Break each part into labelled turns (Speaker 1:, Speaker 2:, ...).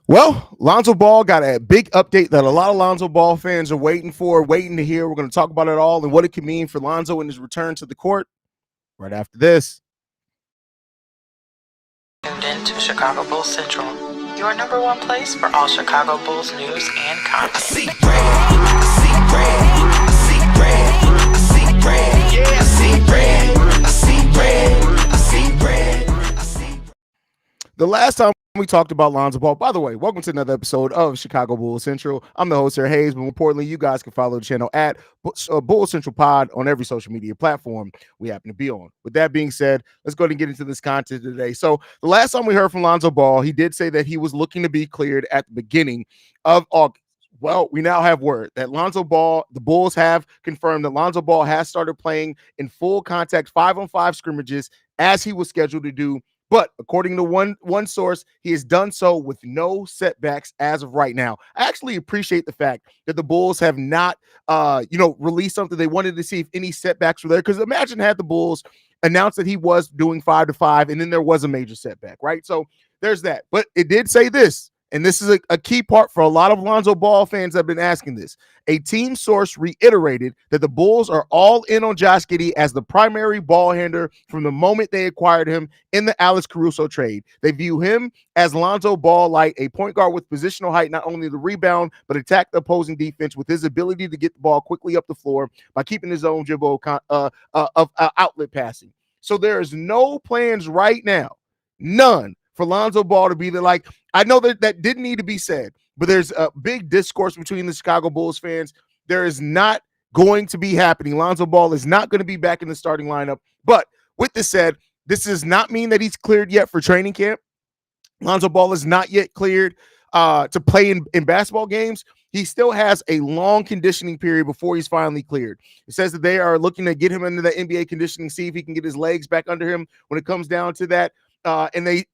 Speaker 1: Well, Lonzo Ball got a big update that a lot of Lonzo Ball fans are waiting for, waiting to hear. We're going to talk about it all and what it can mean for Lonzo and his return to the court right after this.
Speaker 2: Tuned in to Chicago Bulls Central, your number one place for all Chicago Bulls news and content.
Speaker 3: I see red, I see red, I see red, I see red, yeah, I see red, I see red, I see red, I see.
Speaker 1: The last time we talked about Lonzo Ball, by the way, welcome to another episode of Chicago Bulls Central. I'm the host here, Haize, but more importantly, you guys can follow the channel at Bulls Central Pod on every social media platform we happen to be on. With that being said, let's go ahead and get into this content today. So the last time we heard from Lonzo Ball, he did say that he was looking to be cleared at the beginning of August. Well, we now have word that Lonzo Ball, the Bulls have confirmed that Lonzo Ball has started playing in full contact 5-on-5 scrimmages as he was scheduled to do. But according to one source, he has done so with no setbacks as of right now. I actually appreciate the fact that the Bulls have not, released something. They wanted to see if any setbacks were there. Because imagine had the Bulls announced that he was doing 5-5, and then there was a major setback, right? So there's that. But it did say this. And this is a key part for a lot of Lonzo Ball fans that have been asking this. A team source reiterated that the Bulls are all in on Josh Giddey as the primary ball handler from the moment they acquired him in the Alex Caruso trade. They view him as Lonzo Ball light, a point guard with positional height, not only to rebound, but attack the opposing defense with his ability to get the ball quickly up the floor by keeping his own dribble of outlet passing. So there is no plans right now, none, for Lonzo Ball to be the like. I know that didn't need to be said, but there's a big discourse between the Chicago Bulls fans. There is not going to be happening. Lonzo Ball is not going to be back in the starting lineup. But with this said, this does not mean that he's cleared yet for training camp. Lonzo Ball is not yet cleared to play in basketball games. He still has a long conditioning period before he's finally cleared. It says that they are looking to get him into the NBA conditioning, see if he can get his legs back under him when it comes down to that.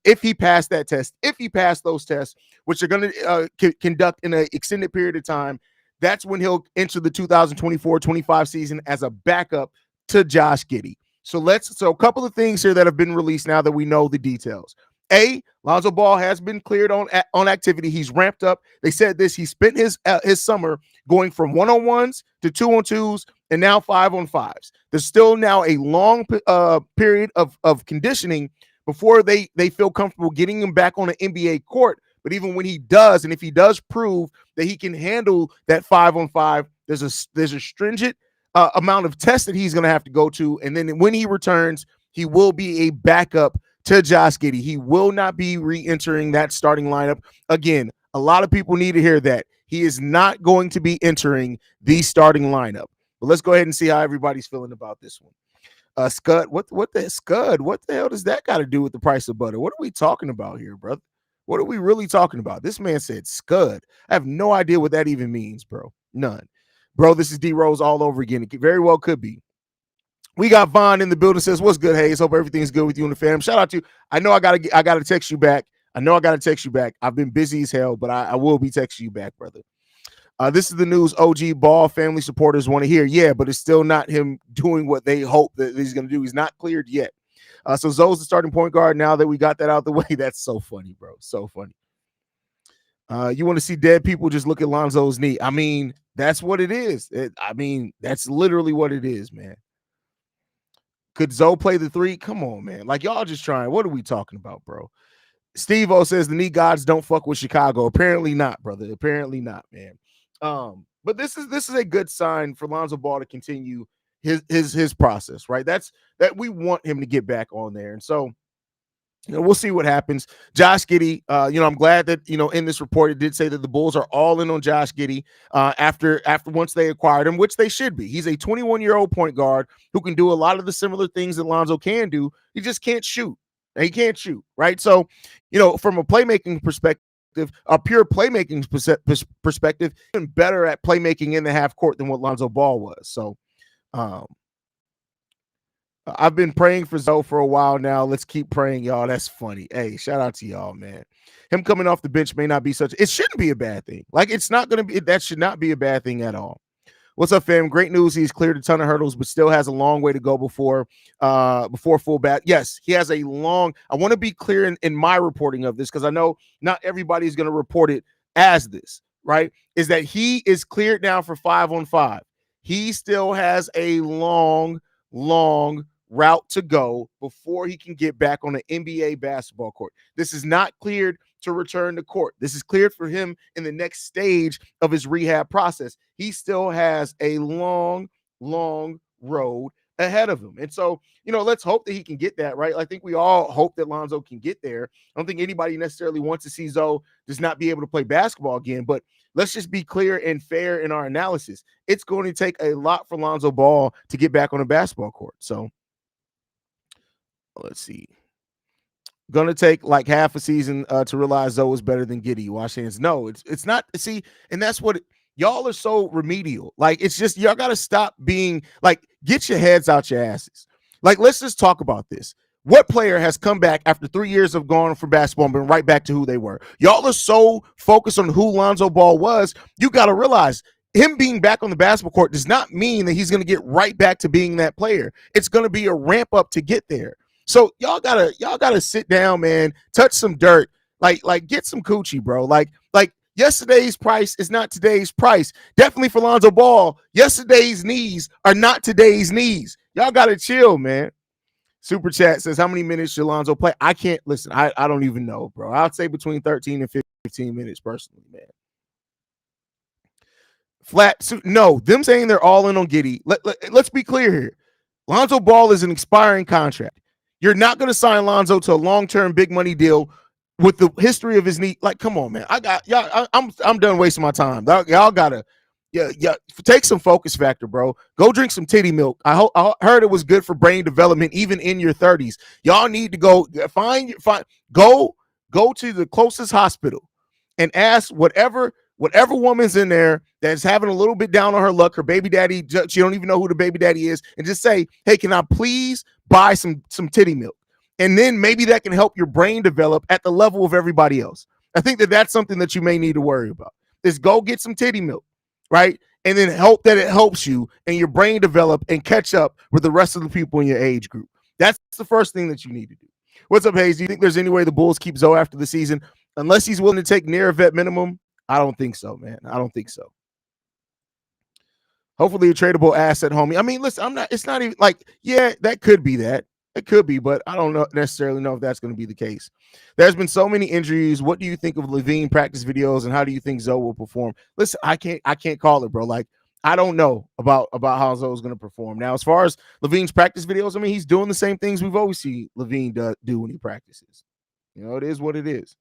Speaker 1: If he passed that test, if he passed those tests, which they're going to conduct in an extended period of time, that's when he'll enter the 2024-25 season as a backup to Josh Giddey. So a couple of things here that have been released now that we know the details. Lonzo Ball has been cleared on activity. He's ramped up. They said this. He spent his summer going from 1-on-1s to 2-on-2s and now 5-on-5s. There's still now a long period of conditioning before they feel comfortable getting him back on an NBA court. But even when he does, and if he does prove that he can handle that 5-on-5, there's a stringent amount of tests that he's going to have to go to. And then when he returns, he will be a backup to Josh Giddey. He will not be re-entering that starting lineup. Again, a lot of people need to hear that. He is not going to be entering the starting lineup. But let's go ahead and see how everybody's feeling about this one. Scud, what the hell does that got to do with the price of butter? What are we talking about here, brother? What are we really talking about? This man said scud. I have no idea what that even means, bro. None. Bro, this is D Rose all over again. It very well could be. We got Vaughn in the building, says, what's good, Haize? Hope everything's good with you and the fam. Shout out to you. I know I gotta text you back. I've been busy as hell, but I will be texting you back, brother. This is the news OG Ball family supporters want to hear. Yeah, but it's still not him doing what they hope that he's going to do. He's not cleared yet. So Zoe's the starting point guard now that we got that out of the way. That's so funny, bro. So funny. You want to see dead people, just look at Lonzo's knee. I mean, that's what it is. That's literally what it is, man. Could Zoe play the three? Come on, man. Like, y'all just trying. What are we talking about, bro? Steve-O says the knee gods don't fuck with Chicago. Apparently not, brother. Apparently not, man. But this is a good sign for Lonzo Ball to continue his process, right? That we want him to get back on there. And so, we'll see what happens. Josh Giddey, I'm glad that, in this report, it did say that the Bulls are all in on Josh Giddey after once they acquired him, which they should be. He's a 21-year-old point guard who can do a lot of the similar things that Lonzo can do. He just can't shoot. He can't shoot, right? So, from a playmaking perspective, a pure playmaking perspective, even better at playmaking in the half court than what Lonzo Ball was. So, I've been praying for Zoe for a while now. Let's keep praying, y'all. That's funny. Hey, shout out to y'all, man. Him coming off the bench may not be it shouldn't be a bad thing. Like, it's not going to be, that should not be a bad thing at all. What's up, fam? Great news. He's cleared a ton of hurdles, but still has a long way to go before full bat. Yes, he has a long. I want to be clear in my reporting of this because I know not everybody is going to report it as this, right? Is that he is cleared now for 5-on-5. He still has a long route to go before he can get back on an NBA basketball court. This is not cleared to return to court. This is cleared for him in the next stage of his rehab process. He still has a long road ahead of him. And so, let's hope that he can get that, right? I think we all hope that Lonzo can get there. I don't think anybody necessarily wants to see Zoe just not be able to play basketball again, but let's just be clear and fair in our analysis. It's going to take a lot for Lonzo Ball to get back on a basketball court. So let's see. Going to take like half a season to realize Zoe is better than Giddy. Wash hands. No, it's not. See, and that's what y'all are so remedial. Like, it's just y'all got to stop being like, get your heads out your asses. Like, let's just talk about this. What player has come back after 3 years of going for basketball and been right back to who they were? Y'all are so focused on who Lonzo Ball was. You got to realize him being back on the basketball court does not mean that he's going to get right back to being that player. It's going to be a ramp up to get there. So y'all gotta sit down, man, touch some dirt, like get some coochie, bro. Like yesterday's price is not today's price. Definitely for Lonzo Ball, yesterday's knees are not today's knees. Y'all gotta chill, man. Super chat says, how many minutes should Lonzo play? I can't listen. I don't even know, bro. I'd say between 13 and 15 minutes personally, man. Flat suit. No, them saying they're all in on Giddy. Let's be clear here. Lonzo Ball is an expiring contract. You're not going to sign Lonzo to a long-term big money deal with the history of his knee. Like, come on, man. I'm done wasting my time. Y'all gotta, take some focus factor, bro. Go drink some titty milk. I heard it was good for brain development, even in your 30s. Y'all need to go go to the closest hospital and ask whatever woman's in there that's having a little bit down on her luck, her baby daddy, she don't even know who the baby daddy is, and just say, hey, can I please buy some titty milk? And then maybe that can help your brain develop at the level of everybody else. I think that's something that you may need to worry about, is go get some titty milk, right? And then hope that it helps you and your brain develop and catch up with the rest of the people in your age group. That's the first thing that you need to do. What's up, Haize? Do you think there's any way the Bulls keep Zoe after the season? Unless he's willing to take near a vet minimum, I don't think so, man. I don't think so. Hopefully a tradable asset, homie. I mean, listen, it's not even like, yeah, that could be that. It could be, but I don't necessarily know if that's going to be the case. There's been so many injuries. What do you think of LaVine practice videos, and how do you think Zoe will perform? Listen, I can't call it, bro. Like, I don't know about how Zoe's going to perform. Now, as far as LaVine's practice videos, I mean, he's doing the same things we've always seen LaVine do when he practices. It is what it is.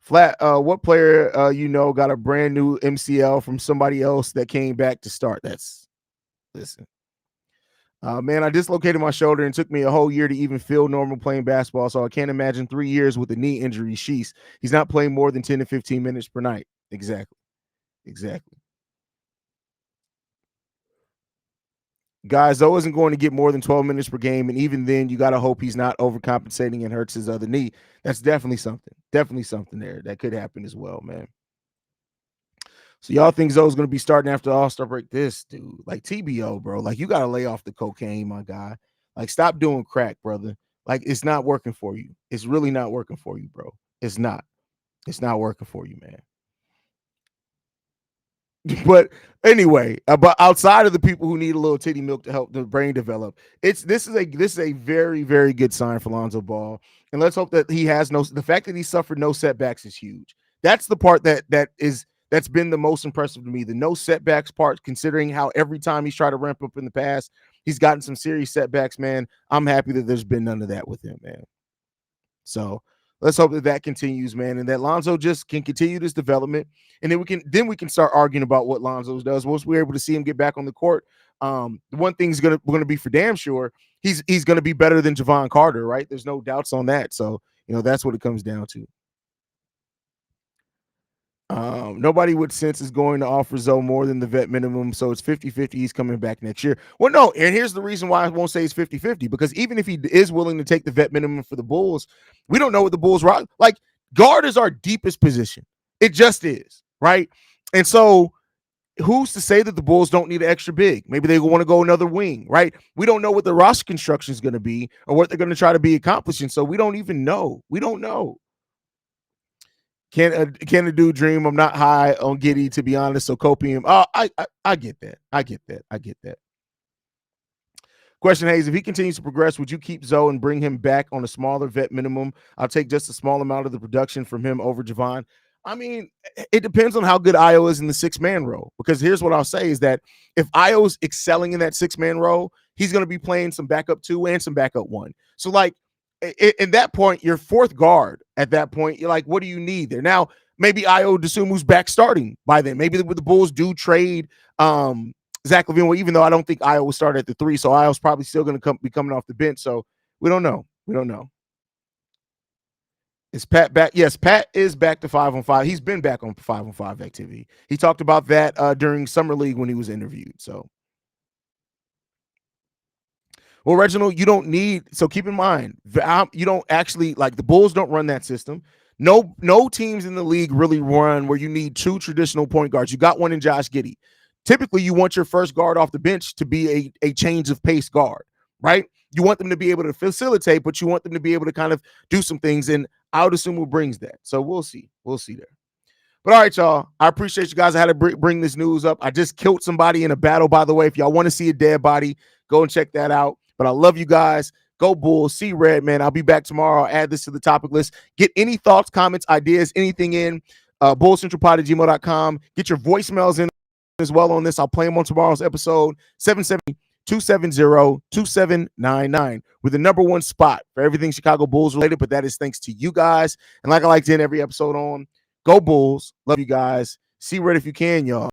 Speaker 1: Flat, what player got a brand new MCL from somebody else that came back to start? Listen. Man, I dislocated my shoulder and took me a whole year to even feel normal playing basketball, so I can't imagine 3 years with a knee injury. Sheesh. He's not playing more than 10 to 15 minutes per night. Exactly. Guys, Zoe isn't going to get more than 12 minutes per game, and even then, you got to hope he's not overcompensating and hurts his other knee. That's definitely something there that could happen as well, man. So y'all think Zoe's going to be starting after the All-Star break? This dude, like TBO, bro. Like, you got to lay off the cocaine, my guy. Like, stop doing crack, brother. Like, it's not working for you. It's really not working for you, bro. It's not working for you, man. But anyway, but outside of the people who need a little titty milk to help the brain develop, this is a very, very good sign for Lonzo Ball. And let's hope that he has the fact that he suffered no setbacks is huge. That's the part that's been the most impressive to me. The no setbacks part, considering how every time he's tried to ramp up in the past, he's gotten some serious setbacks, man. I'm happy that there's been none of that with him, man. So let's hope that continues, man, and that Lonzo just can continue this development, and then we can start arguing about what Lonzo does once we're able to see him get back on the court. The one thing's gonna be for damn sure, he's gonna be better than Javon Carter, right? There's no doubts on that. So that's what it comes down to. Nobody with sense is going to offer Zoe more than the vet minimum, so it's 50-50. He's coming back next year. Well, no, and here's the reason why I won't say it's 50-50, because even if he is willing to take the vet minimum for the Bulls, we don't know what the Bulls rock. Like, guard is our deepest position. It just is, right? And so who's to say that the Bulls don't need an extra big? Maybe they want to go another wing, right? We don't know what the roster construction is going to be or what they're going to try to be accomplishing. So we don't even know. We don't know. Can a dude dream? I'm not high on giddy, to be honest. So copium. Oh, I get that. I get that. I get that. Question, Haize, if he continues to progress, would you keep Zoe and bring him back on a smaller vet minimum? I'll take just a small amount of the production from him over Javon. I mean, it depends on how good Io is in the 6-man role. Because here's what I'll say is that if Io's excelling in that 6-man role, he's going to be playing some backup 2 and some backup 1. So, like, in that point, your fourth guard at that point, you're like, what do you need there? Now, maybe Io Desumu's back starting by then. Maybe the Bulls do trade Zach LaVine. Well, even though I don't think Io will start at the 3, so Io's probably still going to be coming off the bench. So we don't know. We don't know. Is Pat back? Yes, Pat is back to 5-on-5. He's been back on 5-on-5 activity. He talked about that during Summer League when he was interviewed. So, well, Reginald, you don't need. So keep in mind, you don't actually like the Bulls don't run that system. No teams in the league really run where you need 2 traditional point guards. You got one in Josh Giddey. Typically, you want your first guard off the bench to be a change of pace guard, right? You want them to be able to facilitate, but you want them to be able to kind of do some things. And I would assume who brings that. So we'll see. We'll see there. But all right, y'all. I appreciate you guys. I had to bring this news up. I just killed somebody in a battle, by the way. If y'all want to see a dead body, go and check that out. But I love you guys. Go Bulls. See red, man. I'll be back tomorrow. I'll add this to the topic list. Get any thoughts, comments, ideas, anything in bullcentralpod@gmail.com. Get your voicemails in as well on this. I'll play them on tomorrow's episode. 770-270-2799 with the #1 spot for everything Chicago Bulls related. But that is thanks to you guys. And like I like to end every episode on, go Bulls. Love you guys. See red if you can, y'all.